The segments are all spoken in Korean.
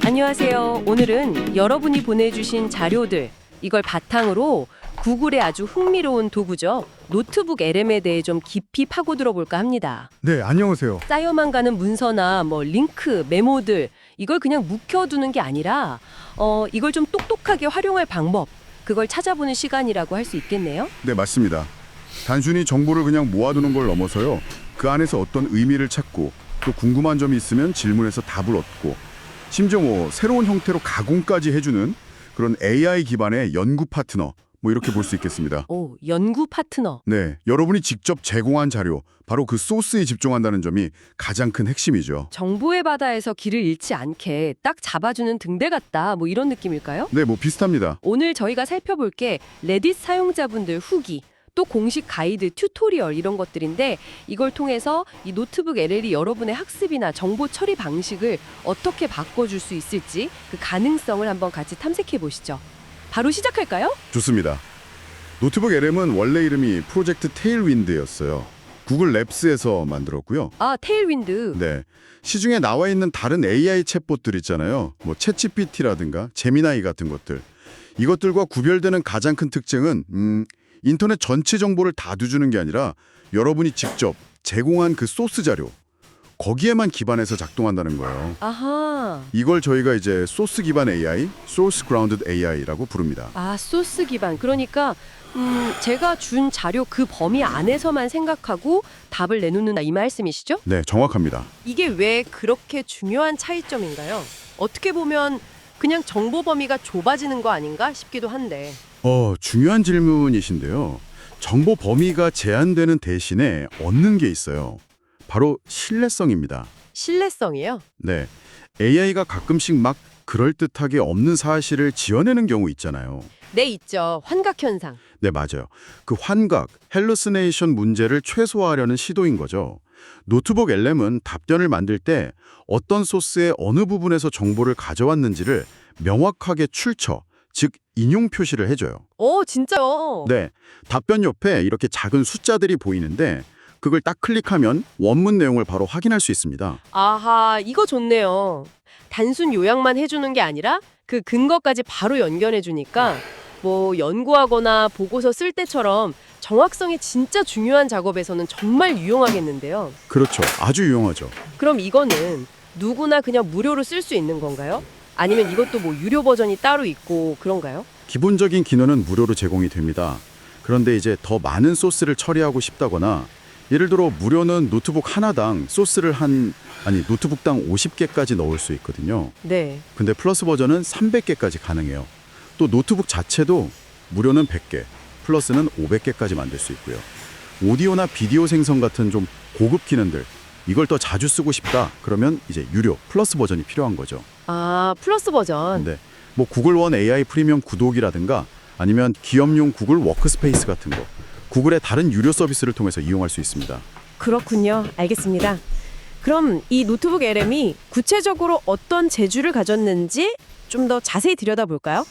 안녕하세요. 오늘은 여러분이 보내주신 자료들, 이걸 바탕으로 구글의 아주 흥미로운 도구죠. 노트북 LM에 대해 좀 깊이 파고들어 볼까 합니다. 네, 안녕하세요. 쌓여만 가는 문서나 링크, 메모들, 이걸 그냥 묵혀두는 게 아니라 이걸 좀 똑똑하게 활용할 방법, 그걸 찾아보는 시간이라고 할 수 있겠네요. 네, 맞습니다. 단순히 정보를 그냥 모아두는 걸 넘어서요. 그 안에서 어떤 의미를 찾고 또 궁금한 점이 있으면 질문해서 답을 얻고 심지어 새로운 형태로 가공까지 해주는 그런 AI 기반의 연구 파트너 이렇게 볼 수 있겠습니다. 오, 연구 파트너. 네, 여러분이 직접 제공한 자료, 바로 그 소스에 집중한다는 점이 가장 큰 핵심이죠. 정보의 바다에서 길을 잃지 않게 딱 잡아주는 등대 같다, 이런 느낌일까요? 네, 비슷합니다. 오늘 저희가 살펴볼 게 레딧 사용자분들 후기, 또 공식 가이드, 튜토리얼 이런 것들인데 이걸 통해서 이 노트북 LL이 여러분의 학습이나 정보 처리 방식을 어떻게 바꿔줄 수 있을지 그 가능성을 한번 같이 탐색해 보시죠. 바로 시작할까요? 좋습니다. 노트북 LM은 원래 이름이 프로젝트 테일윈드였어요. 구글 랩스에서 만들었고요. 아, 테일윈드. 네, 시중에 나와 있는 다른 AI 챗봇들 있잖아요. 챗GPT라든가 제미나이 같은 것들. 이것들과 구별되는 가장 큰 특징은 인터넷 전체 정보를 다 뒤주는 게 아니라 여러분이 직접 제공한 그 소스 자료, 거기에만 기반해서 작동한다는 거예요. 아하. 이걸 저희가 이제 소스 기반 AI, Source Grounded AI라고 부릅니다. 아, 소스 기반. 그러니까 제가 준 자료 그 범위 안에서만 생각하고 답을 내놓는다, 이 말씀이시죠? 네, 정확합니다. 이게 왜 그렇게 중요한 차이점인가요? 어떻게 보면 그냥 정보 범위가 좁아지는 거 아닌가 싶기도 한데. 중요한 질문이신데요. 정보 범위가 제한되는 대신에 얻는 게 있어요. 바로 신뢰성입니다. 신뢰성이요? 네, AI가 가끔씩 막 그럴듯하게 없는 사실을 지어내는 경우 있잖아요. 네, 있죠. 환각 현상. 네, 맞아요. 그 환각, 헬루시네이션 문제를 최소화하려는 시도인 거죠. 노트북 LM은 답변을 만들 때 어떤 소스의 어느 부분에서 정보를 가져왔는지를 명확하게 출처, 즉 인용 표시를 해줘요. 진짜요? 네, 답변 옆에 이렇게 작은 숫자들이 보이는데 그걸 딱 클릭하면 원문 내용을 바로 확인할 수 있습니다. 아하, 이거 좋네요. 단순 요약만 해주는 게 아니라 그 근거까지 바로 연결해 주니까 연구하거나 보고서 쓸 때처럼 정확성이 진짜 중요한 작업에서는 정말 유용하겠는데요. 그렇죠. 아주 유용하죠. 그럼 이거는 누구나 그냥 무료로 쓸 수 있는 건가요? 아니면 이것도 유료 버전이 따로 있고 그런가요? 기본적인 기능은 무료로 제공이 됩니다. 그런데 이제 더 많은 소스를 처리하고 싶다거나 예를 들어 무료는 노트북 하나당 소스를 노트북당 50개까지 넣을 수 있거든요. 네. 근데 플러스 버전은 300개까지 가능해요. 또 노트북 자체도 무료는 100개, 플러스는 500개까지 만들 수 있고요. 오디오나 비디오 생성 같은 좀 고급 기능들, 이걸 더 자주 쓰고 싶다 그러면 이제 유료 플러스 버전이 필요한 거죠. 아, 플러스 버전. 네, 구글 원 AI 프리미엄 구독이라든가 아니면 기업용 구글 워크스페이스 같은 거, 구글의 다른 유료 서비스를 통해서 이용할 수 있습니다. 그렇군요. 알겠습니다. 그럼 이 노트북 LM이 구체적으로 어떤 재주를 가졌는지 좀 더 자세히 들여다볼까요?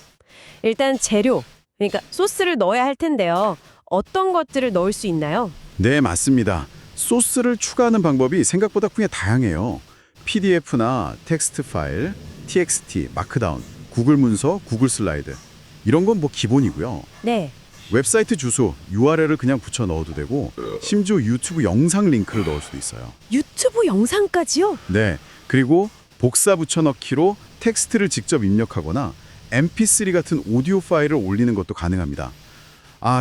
일단 재료, 그러니까 소스를 넣어야 할 텐데요. 어떤 것들을 넣을 수 있나요? 네, 맞습니다. 소스를 추가하는 방법이 생각보다 꽤 다양해요. PDF나 텍스트 파일, TXT, 마크다운, 구글 문서, 구글 슬라이드 이런 건 기본이고요. 네. 웹사이트 주소, URL을 그냥 붙여 넣어도 되고 심지어 유튜브 영상 링크를 넣을 수도 있어요. 유튜브 영상까지요? 네, 그리고 복사 붙여넣기로 텍스트를 직접 입력하거나 MP3 같은 오디오 파일을 올리는 것도 가능합니다.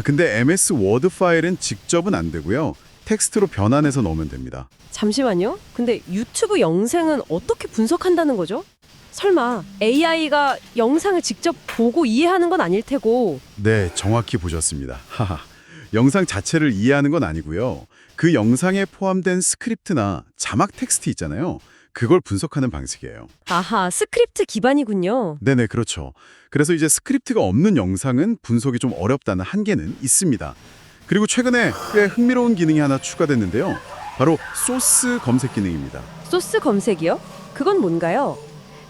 근데 MS 워드 파일은 직접은 안 되고요. 텍스트로 변환해서 넣으면 됩니다. 잠시만요. 근데 유튜브 영상은 어떻게 분석한다는 거죠? 설마 AI가 영상을 직접 보고 이해하는 건 아닐 테고. 네, 정확히 보셨습니다. 하하. 영상 자체를 이해하는 건 아니고요. 그 영상에 포함된 스크립트나 자막 텍스트 있잖아요. 그걸 분석하는 방식이에요. 아하, 스크립트 기반이군요. 네네, 그렇죠. 그래서 이제 스크립트가 없는 영상은 분석이 좀 어렵다는 한계는 있습니다. 그리고 최근에 꽤 흥미로운 기능이 하나 추가됐는데요. 바로 소스 검색 기능입니다. 소스 검색이요? 그건 뭔가요?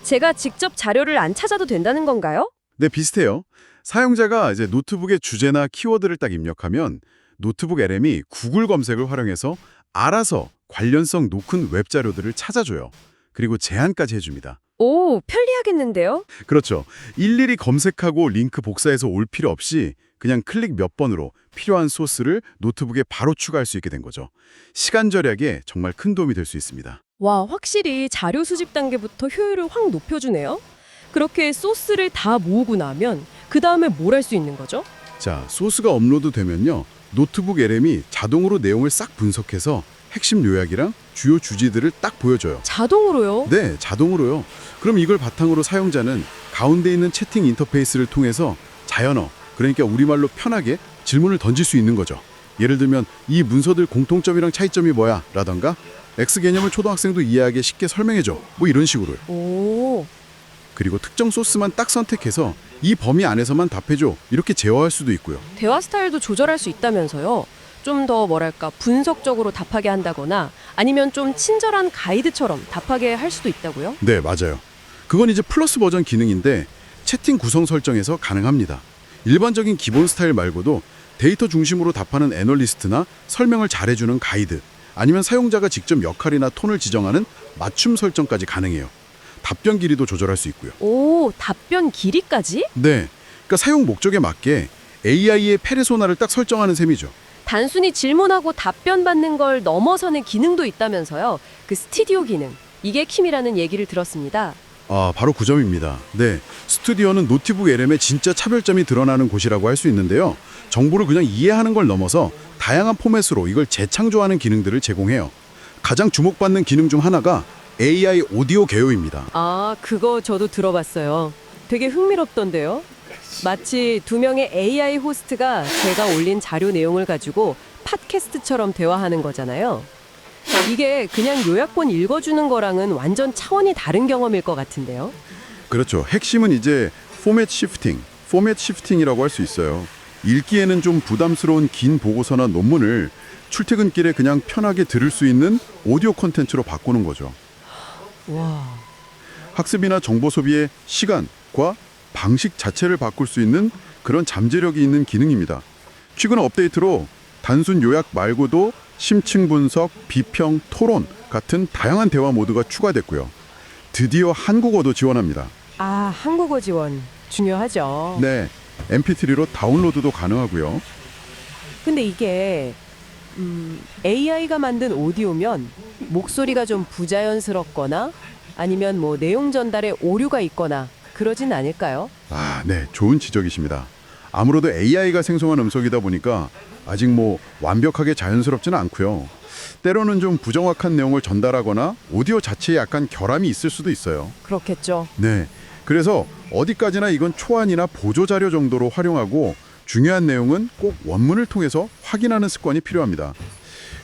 제가 직접 자료를 안 찾아도 된다는 건가요? 네, 비슷해요. 사용자가 이제 노트북의 주제나 키워드를 딱 입력하면 노트북 LM이 구글 검색을 활용해서 알아서 관련성 높은 웹 자료들을 찾아줘요. 그리고 제안까지 해줍니다. 오, 편리하겠는데요? 그렇죠. 일일이 검색하고 링크 복사해서 올 필요 없이 그냥 클릭 몇 번으로 필요한 소스를 노트북에 바로 추가할 수 있게 된 거죠. 시간 절약에 정말 큰 도움이 될 수 있습니다. 와, 확실히 자료 수집 단계부터 효율을 확 높여주네요. 그렇게 소스를 다 모으고 나면 그 다음에 뭘 할 수 있는 거죠? 자, 소스가 업로드 되면요. 노트북 LM이 자동으로 내용을 싹 분석해서 핵심 요약이랑 주요 주제들을 딱 보여줘요. 자동으로요? 네, 자동으로요. 그럼 이걸 바탕으로 사용자는 가운데 있는 채팅 인터페이스를 통해서 자연어, 그러니까 우리말로 편하게 질문을 던질 수 있는 거죠. 예를 들면 이 문서들 공통점이랑 차이점이 뭐야? 라던가 X 개념을 초등학생도 이해하기 쉽게 설명해줘. 뭐 이런 식으로요. 오, 그리고 특정 소스만 딱 선택해서 이 범위 안에서만 답해줘. 이렇게 제어할 수도 있고요. 대화 스타일도 조절할 수 있다면서요? 좀 더 뭐랄까 분석적으로 답하게 한다거나 아니면 좀 친절한 가이드처럼 답하게 할 수도 있다고요? 네, 맞아요. 그건 이제 플러스 버전 기능인데 채팅 구성 설정에서 가능합니다. 일반적인 기본 스타일 말고도 데이터 중심으로 답하는 애널리스트나 설명을 잘해주는 가이드, 아니면 사용자가 직접 역할이나 톤을 지정하는 맞춤 설정까지 가능해요. 답변 길이도 조절할 수 있고요. 오, 답변 길이까지? 네, 그러니까 사용 목적에 맞게 AI의 페르소나를 딱 설정하는 셈이죠. 단순히 질문하고 답변 받는 걸 넘어서는 기능도 있다면서요. 그 스튜디오 기능. 이게 킴이라는 얘기를 들었습니다. 아, 바로 그 점입니다. 네, 스튜디오는 노트북 LM의 진짜 차별점이 드러나는 곳이라고 할 수 있는데요. 정보를 그냥 이해하는 걸 넘어서 다양한 포맷으로 이걸 재창조하는 기능들을 제공해요. 가장 주목받는 기능 중 하나가 AI 오디오 개요입니다. 아, 그거 저도 들어봤어요. 되게 흥미롭던데요. 마치 두 명의 AI 호스트가 제가 올린 자료 내용을 가지고 팟캐스트처럼 대화하는 거잖아요. 이게 그냥 요약본 읽어주는 거랑은 완전 차원이 다른 경험일 것 같은데요. 그렇죠. 핵심은 이제 포맷 시프팅이라고 할 수 있어요. 읽기에는 좀 부담스러운 긴 보고서나 논문을 출퇴근길에 그냥 편하게 들을 수 있는 오디오 콘텐츠로 바꾸는 거죠. 와, 학습이나 정보 소비의 시간과 방식 자체를 바꿀 수 있는 그런 잠재력이 있는 기능입니다. 최근 업데이트로 단순 요약 말고도 심층 분석, 비평, 토론 같은 다양한 대화 모드가 추가됐고요. 드디어 한국어도 지원합니다. 아, 한국어 지원 중요하죠. 네, MP3로 다운로드도 가능하고요. 근데 이게 AI가 만든 오디오면 목소리가 좀 부자연스럽거나 아니면 뭐 내용 전달에 오류가 있거나 그러진 않을까요? 아, 네, 좋은 지적이십니다. 아무래도 AI가 생성한 음성이다 보니까 아직 뭐 완벽하게 자연스럽지는 않고요. 때로는 좀 부정확한 내용을 전달하거나 오디오 자체에 약간 결함이 있을 수도 있어요. 그렇겠죠. 네, 그래서 어디까지나 이건 초안이나 보조 자료 정도로 활용하고 중요한 내용은 꼭 원문을 통해서 확인하는 습관이 필요합니다.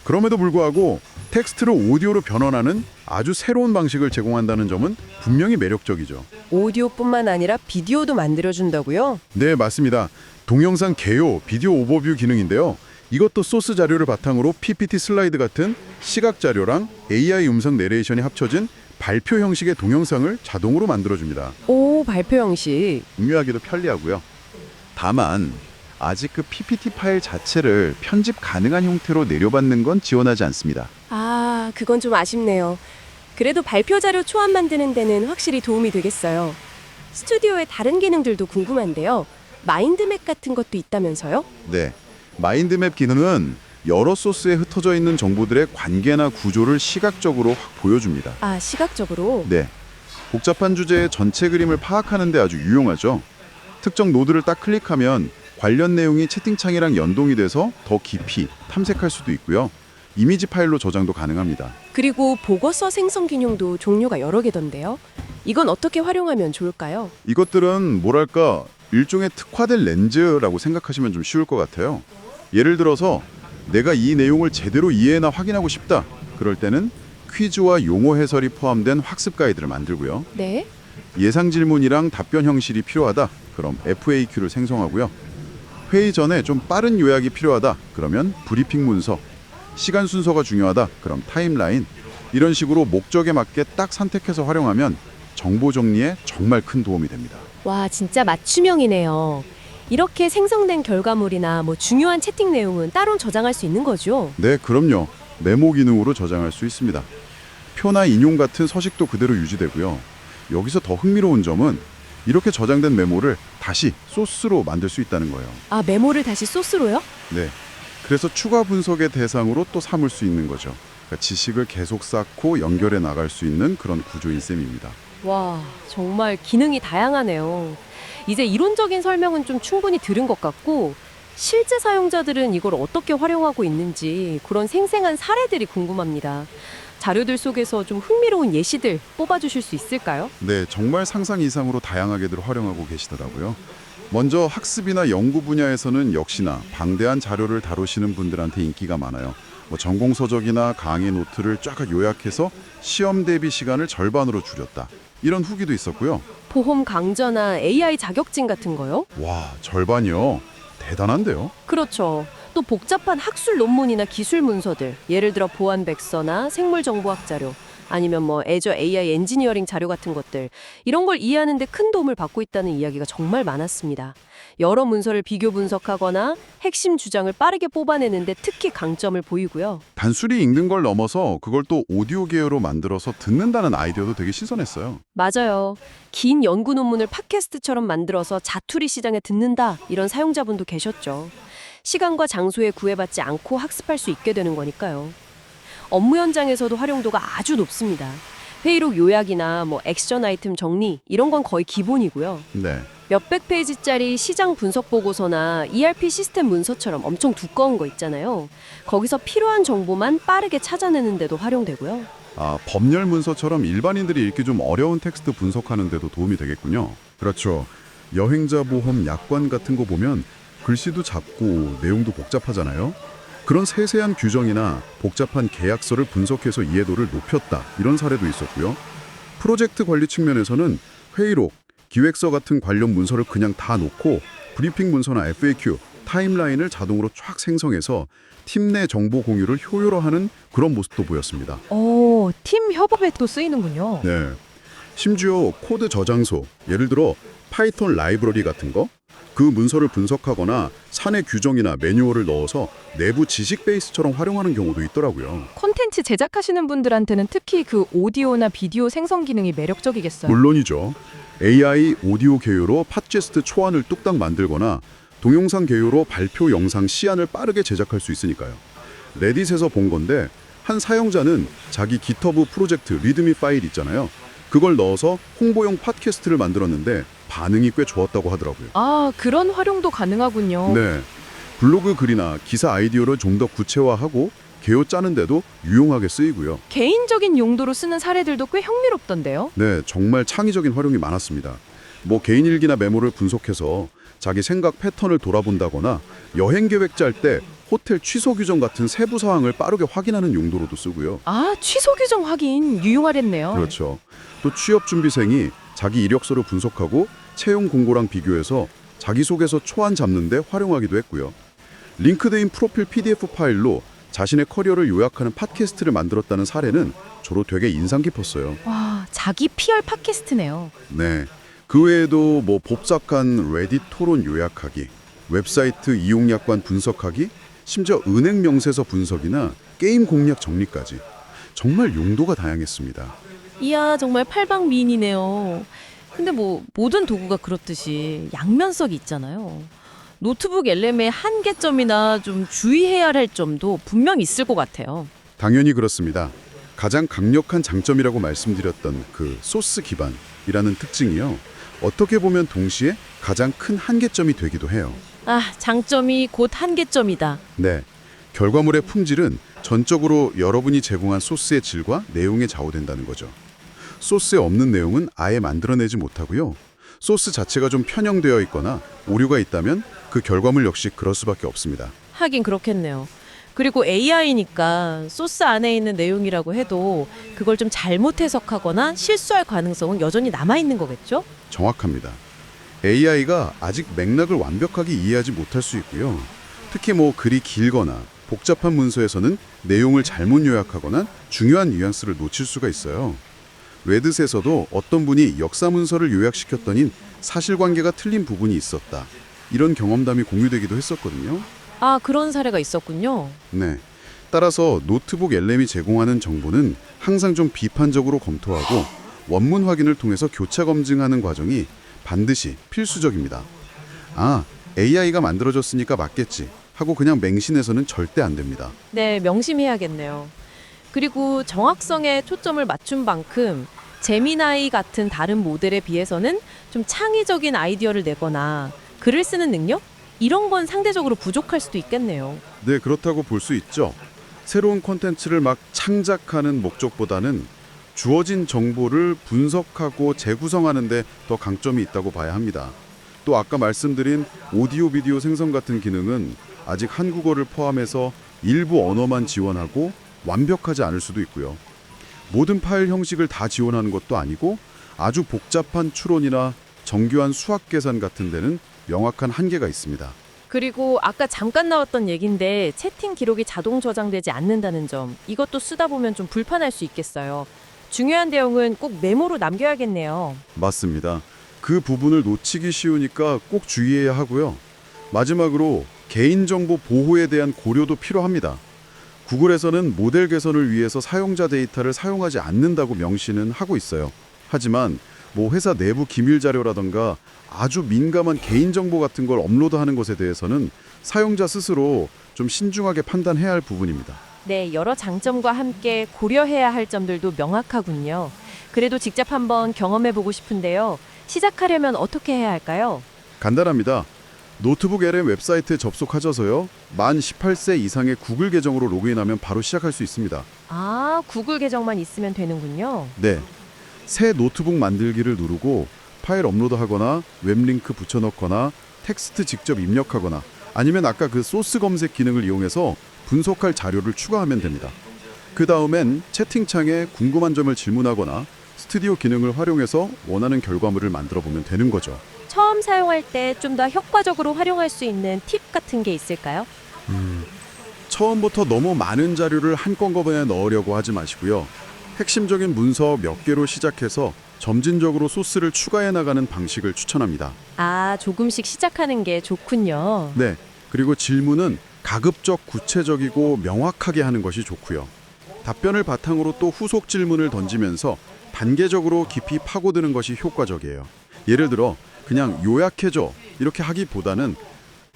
그럼에도 불구하고 텍스트를 오디오로 변환하는 아주 새로운 방식을 제공한다는 점은 분명히 매력적이죠. 오디오뿐만 아니라 비디오도 만들어준다고요? 네, 맞습니다. 동영상 개요, 비디오 오버뷰 기능인데요. 이것도 소스 자료를 바탕으로 PPT 슬라이드 같은 시각 자료랑 AI 음성 내레이션이 합쳐진 발표 형식의 동영상을 자동으로 만들어줍니다. 오, 발표 형식. 공유하기도 편리하고요. 다만 아직 그 PPT 파일 자체를 편집 가능한 형태로 내려받는 건 지원하지 않습니다. 아, 그건 좀 아쉽네요. 그래도 발표 자료 초안 만드는 데는 확실히 도움이 되겠어요. 스튜디오의 다른 기능들도 궁금한데요. 마인드맵 같은 것도 있다면서요? 네, 마인드맵 기능은 여러 소스에 흩어져 있는 정보들의 관계나 구조를 시각적으로 확 보여줍니다. 아, 시각적으로? 네, 복잡한 주제의 전체 그림을 파악하는 데 아주 유용하죠. 특정 노드를 딱 클릭하면 관련 내용이 채팅창이랑 연동이 돼서 더 깊이 탐색할 수도 있고요. 이미지 파일로 저장도 가능합니다. 그리고 보고서 생성 기능도 종류가 여러 개던데요. 이건 어떻게 활용하면 좋을까요? 이것들은 뭐랄까 일종의 특화된 렌즈라고 생각하시면 좀 쉬울 것 같아요. 예를 들어서 내가 이 내용을 제대로 이해나 확인하고 싶다. 그럴 때는 퀴즈와 용어 해설이 포함된 학습 가이드를 만들고요. 네. 예상 질문이랑 답변 형식이 필요하다. 그럼 FAQ를 생성하고요. 회의 전에 좀 빠른 요약이 필요하다. 그러면 브리핑 문서. 시간 순서가 중요하다. 그럼 타임라인. 이런 식으로 목적에 맞게 딱 선택해서 활용하면 정보 정리에 정말 큰 도움이 됩니다. 와, 진짜 맞춤형이네요. 이렇게 생성된 결과물이나 뭐 중요한 채팅 내용은 따로 저장할 수 있는 거죠? 네, 그럼요. 메모 기능으로 저장할 수 있습니다. 표나 인용 같은 서식도 그대로 유지되고요. 여기서 더 흥미로운 점은 이렇게 저장된 메모를 다시 소스로 만들 수 있다는 거예요. 아, 메모를 다시 소스로요? 네. 그래서 추가 분석의 대상으로 또 삼을 수 있는 거죠. 그러니까 지식을 계속 쌓고 연결해 나갈 수 있는 그런 구조인 셈입니다. 와, 정말 기능이 다양하네요. 이제 이론적인 설명은 좀 충분히 들은 것 같고 실제 사용자들은 이걸 어떻게 활용하고 있는지 그런 생생한 사례들이 궁금합니다. 자료들 속에서 좀 흥미로운 예시들 뽑아주실 수 있을까요? 네, 정말 상상 이상으로 다양하게들 활용하고 계시더라고요. 먼저 학습이나 연구 분야에서는 역시나 방대한 자료를 다루시는 분들한테 인기가 많아요. 전공 서적이나 강의 노트를 쫙 요약해서 시험 대비 시간을 절반으로 줄였다. 이런 후기도 있었고요. 보험 강좌나 AI 자격증 같은 거요? 와, 절반이요. 대단한데요? 그렇죠. 또 복잡한 학술 논문이나 기술 문서들, 예를 들어 보안백서나 생물정보학 자료, 아니면 뭐 애저 AI 엔지니어링 자료 같은 것들, 이런 걸 이해하는 데 큰 도움을 받고 있다는 이야기가 정말 많았습니다. 여러 문서를 비교 분석하거나 핵심 주장을 빠르게 뽑아내는데 특히 강점을 보이고요. 단순히 읽는 걸 넘어서 그걸 또 오디오 계열로 만들어서 듣는다는 아이디어도 되게 신선했어요. 맞아요. 긴 연구 논문을 팟캐스트처럼 만들어서 자투리 시장에 듣는다, 이런 사용자분도 계셨죠. 시간과 장소에 구애받지 않고 학습할 수 있게 되는 거니까요. 업무 현장에서도 활용도가 아주 높습니다. 회의록 요약이나 뭐 액션 아이템 정리, 이런 건 거의 기본이고요. 네. 몇백 페이지짜리 시장 분석 보고서나 ERP 시스템 문서처럼 엄청 두꺼운 거 있잖아요. 거기서 필요한 정보만 빠르게 찾아내는데도 활용되고요. 법률 문서처럼 일반인들이 읽기 좀 어려운 텍스트 분석하는 데도 도움이 되겠군요. 그렇죠. 여행자 보험 약관 같은 거 보면 글씨도 작고 내용도 복잡하잖아요. 그런 세세한 규정이나 복잡한 계약서를 분석해서 이해도를 높였다. 이런 사례도 있었고요. 프로젝트 관리 측면에서는 회의록, 기획서 같은 관련 문서를 그냥 다 놓고 브리핑 문서나 FAQ, 타임라인을 자동으로 쫙 생성해서 팀 내 정보 공유를 효율화하는 그런 모습도 보였습니다. 오, 팀 협업에 또 쓰이는군요. 네. 심지어 코드 저장소, 예를 들어 파이썬 라이브러리 같은 거, 그 문서를 분석하거나 사내 규정이나 매뉴얼을 넣어서 내부 지식 베이스처럼 활용하는 경우도 있더라고요. 콘텐츠 제작하시는 분들한테는 특히 그 오디오나 비디오 생성 기능이 매력적이겠어요. 물론이죠. AI 오디오 개요로 팟캐스트 초안을 뚝딱 만들거나 동영상 개요로 발표 영상 시안을 빠르게 제작할 수 있으니까요. 레딧에서 본 건데 한 사용자는 자기 GitHub 프로젝트 리드미 파일 있잖아요. 그걸 넣어서 홍보용 팟캐스트를 만들었는데 반응이 꽤 좋았다고 하더라고요. 아, 그런 활용도 가능하군요. 네, 블로그 글이나 기사 아이디어를 좀 더 구체화하고 개요 짜는데도 유용하게 쓰이고요. 개인적인 용도로 쓰는 사례들도 꽤 흥미롭던데요. 네, 정말 창의적인 활용이 많았습니다. 개인 일기나 메모를 분석해서 자기 생각 패턴을 돌아본다거나 여행 계획 짤 때 호텔 취소 규정 같은 세부 사항을 빠르게 확인하는 용도로도 쓰고요. 아, 취소 규정 확인 유용하겠네요. 그렇죠. 또 취업 준비생이 자기 이력서를 분석하고 채용 공고랑 비교해서 자기소개서 초안 잡는데 활용하기도 했고요. 링크드인 프로필 PDF 파일로 자신의 커리어를 요약하는 팟캐스트를 만들었다는 사례는 저로 되게 인상 깊었어요. 와, 자기 PR 팟캐스트네요. 네. 그 외에도 복잡한 레딧 토론 요약하기, 웹사이트 이용 약관 분석하기, 심지어 은행 명세서 분석이나 게임 공략 정리까지 정말 용도가 다양했습니다. 이야, 정말 팔방미인이네요. 근데 모든 도구가 그렇듯이 양면성이 있잖아요. 노트북 LM의 한계점이나 좀 주의해야 할 점도 분명 있을 것 같아요. 당연히 그렇습니다. 가장 강력한 장점이라고 말씀드렸던 그 소스 기반이라는 특징이요. 어떻게 보면 동시에 가장 큰 한계점이 되기도 해요. 아, 장점이 곧 한계점이다. 네, 결과물의 품질은 전적으로 여러분이 제공한 소스의 질과 내용에 좌우된다는 거죠. 소스에 없는 내용은 아예 만들어내지 못하고요. 소스 자체가 좀 편향되어 있거나 오류가 있다면 그 결과물 역시 그럴 수밖에 없습니다. 하긴 그렇겠네요. 그리고 AI니까 소스 안에 있는 내용이라고 해도 그걸 좀 잘못 해석하거나 실수할 가능성은 여전히 남아있는 거겠죠? 정확합니다. AI가 아직 맥락을 완벽하게 이해하지 못할 수 있고요. 특히 글이 길거나 복잡한 문서에서는 내용을 잘못 요약하거나 중요한 뉘앙스를 놓칠 수가 있어요. 레딧에서도 어떤 분이 역사 문서를 요약시켰더니 사실관계가 틀린 부분이 있었다. 이런 경험담이 공유되기도 했었거든요. 아, 그런 사례가 있었군요. 네. 따라서 노트북 LM이 제공하는 정보는 항상 좀 비판적으로 검토하고 원문 확인을 통해서 교차 검증하는 과정이 반드시 필수적입니다. 아, AI가 만들어졌으니까 맞겠지 하고 그냥 맹신해서는 절대 안 됩니다. 네, 명심해야겠네요. 그리고 정확성에 초점을 맞춘 만큼 제미나이 같은 다른 모델에 비해서는 좀 창의적인 아이디어를 내거나 글을 쓰는 능력? 이런 건 상대적으로 부족할 수도 있겠네요. 네, 그렇다고 볼 수 있죠. 새로운 콘텐츠를 막 창작하는 목적보다는 주어진 정보를 분석하고 재구성하는 데 더 강점이 있다고 봐야 합니다. 또 아까 말씀드린 오디오 비디오 생성 같은 기능은 아직 한국어를 포함해서 일부 언어만 지원하고 완벽하지 않을 수도 있고요. 모든 파일 형식을 다 지원하는 것도 아니고 아주 복잡한 추론이나 정교한 수학 계산 같은 데는 명확한 한계가 있습니다. 그리고 아까 잠깐 나왔던 얘긴데 채팅 기록이 자동 저장되지 않는다는 점, 이것도 쓰다 보면 좀 불편할 수 있겠어요. 중요한 내용은 꼭 메모로 남겨야겠네요. 맞습니다. 그 부분을 놓치기 쉬우니까 꼭 주의해야 하고요. 마지막으로 개인정보 보호에 대한 고려도 필요합니다. 구글에서는 모델 개선을 위해서 사용자 데이터를 사용하지 않는다고 명시는 하고 있어요. 하지만 뭐 회사 내부 기밀 자료라던가 아주 민감한 개인정보 같은 걸 업로드하는 것에 대해서는 사용자 스스로 좀 신중하게 판단해야 할 부분입니다. 네, 여러 장점과 함께 고려해야 할 점들도 명확하군요. 그래도 직접 한번 경험해보고 싶은데요. 시작하려면 어떻게 해야 할까요? 간단합니다. 노트북 LM 웹사이트에 접속하셔서요. 만 18세 이상의 구글 계정으로 로그인하면 바로 시작할 수 있습니다. 아, 구글 계정만 있으면 되는군요. 네. 새 노트북 만들기를 누르고 파일 업로드하거나 웹링크 붙여넣거나 텍스트 직접 입력하거나 아니면 아까 그 소스 검색 기능을 이용해서 분석할 자료를 추가하면 됩니다. 그 다음엔 채팅창에 궁금한 점을 질문하거나 스튜디오 기능을 활용해서 원하는 결과물을 만들어 보면 되는 거죠. 처음 사용할 때 좀 더 효과적으로 활용할 수 있는 팁 같은 게 있을까요? 처음부터 너무 많은 자료를 한꺼번에 넣으려고 하지 마시고요. 핵심적인 문서 몇 개로 시작해서 점진적으로 소스를 추가해 나가는 방식을 추천합니다. 아, 조금씩 시작하는 게 좋군요. 네. 그리고 질문은 가급적 구체적이고 명확하게 하는 것이 좋고요. 답변을 바탕으로 또 후속 질문을 던지면서 단계적으로 깊이 파고드는 것이 효과적이에요. 예를 들어 그냥 요약해줘 이렇게 하기보다는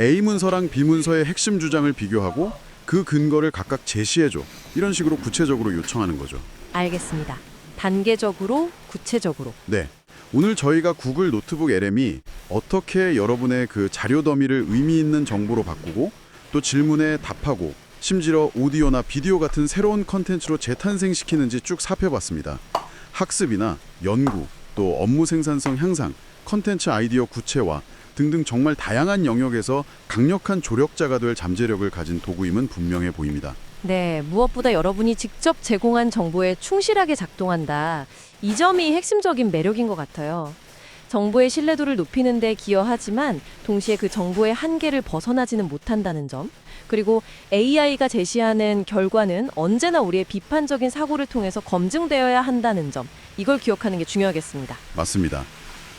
A 문서랑 B 문서의 핵심 주장을 비교하고 그 근거를 각각 제시해줘 이런 식으로 구체적으로 요청하는 거죠. 알겠습니다. 단계적으로, 구체적으로. 네. 오늘 저희가 구글 노트북 LM이 어떻게 여러분의 그 자료 더미를 의미 있는 정보로 바꾸고 또 질문에 답하고 심지어 오디오나 비디오 같은 새로운 컨텐츠로 재탄생시키는지 쭉 살펴봤습니다. 학습이나 연구, 또 업무 생산성 향상, 컨텐츠 아이디어 구체화 등등 정말 다양한 영역에서 강력한 조력자가 될 잠재력을 가진 도구임은 분명해 보입니다. 네, 무엇보다 여러분이 직접 제공한 정보에 충실하게 작동한다. 이 점이 핵심적인 매력인 것 같아요. 정보의 신뢰도를 높이는 데 기여하지만 동시에 그 정보의 한계를 벗어나지는 못한다는 점, 그리고 AI가 제시하는 결과는 언제나 우리의 비판적인 사고를 통해서 검증되어야 한다는 점, 이걸 기억하는 게 중요하겠습니다. 맞습니다.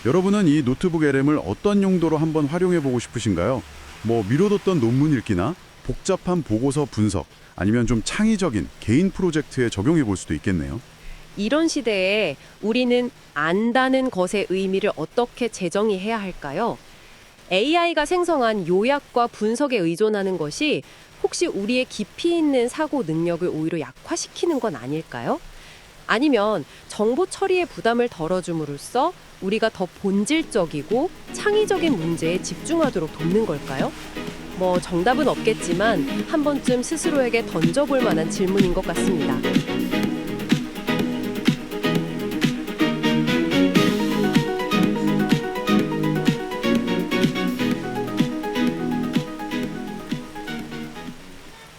여러분은 이 노트북 LM을 어떤 용도로 한번 활용해 보고 싶으신가요? 뭐 미뤄뒀던 논문 읽기나 복잡한 보고서 분석, 아니면 좀 창의적인 개인 프로젝트에 적용해 볼 수도 있겠네요. 이런 시대에 우리는 안다는 것의 의미를 어떻게 재정의해야 할까요? AI가 생성한 요약과 분석에 의존하는 것이 혹시 우리의 깊이 있는 사고 능력을 오히려 약화시키는 건 아닐까요? 아니면 정보 처리의 부담을 덜어줌으로써 우리가 더 본질적이고 창의적인 문제에 집중하도록 돕는 걸까요? 뭐 정답은 없겠지만 한 번쯤 스스로에게 던져볼 만한 질문인 것 같습니다.